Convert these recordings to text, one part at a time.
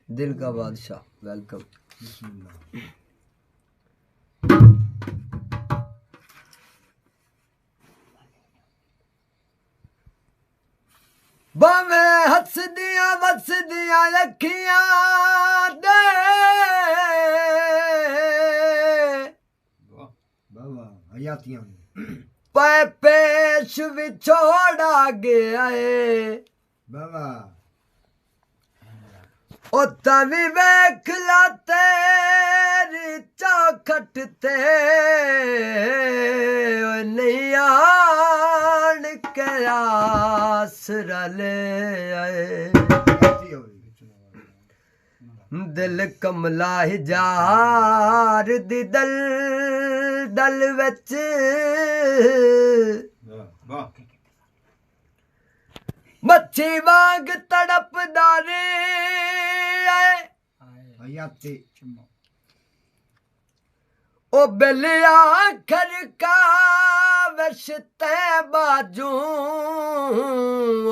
दिल का बादशाह वेलकम। बावे हसदियां वसदियां अखियां दे हयातियां पै पेश विछोड़ा गया है बाबा ओ तवी वेख ला तेरी चौखट ते नहीं आन के आसरा ले आए दिल कमला हिजार दी दल दल विच मच्छी वांग तड़पदा रे हयाती ओ बिलिया खरका वशते बाजू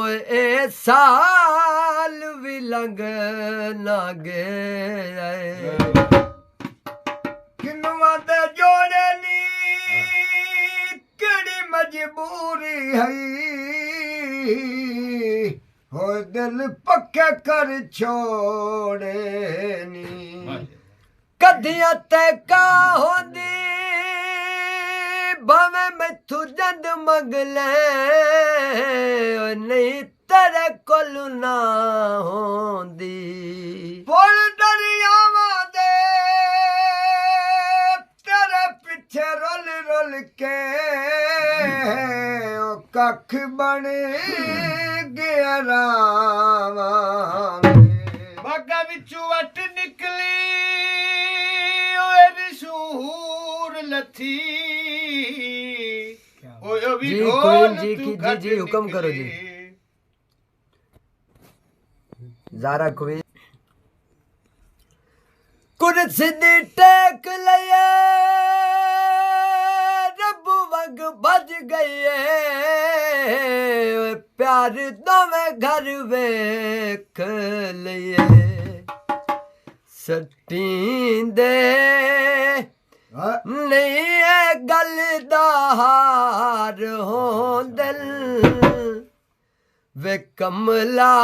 ए साल भी लंघ ना गए किनुआ दे जोड़े नी केड़ी मजबूरी है हो दिल पक्के कर छोड़े नी कदियां ते का होंदी भावे मैथू जंद मंगले नहीं तेरे कोल ना होंदी पुल दरियावां दे तेरे पिछे रुल रुल के ओ कख बन गया रावां बागा विचू वट निकली ओए रिशूर लथी ओए भी जी ढोल क्वीन जी तू की घट जी हुक्म करो जी निकली। ज़ारा क्वीन कुर्सी दी टेक लये रब वग भज गए प्यार दोवें घर वेख लये सटींदे हाँ, नहीं है गल दा हार हों दिल वे कमला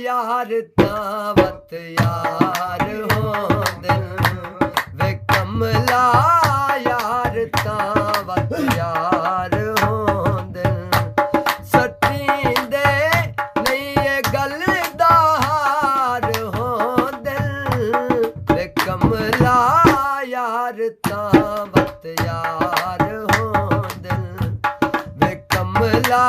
यार तावत यार हों दिल वे कमला यार तावत यार हों दिल सटींदे नहीं ये गल दा हार हों दिल वे कमला यार तावत यार हों दिल वे कमला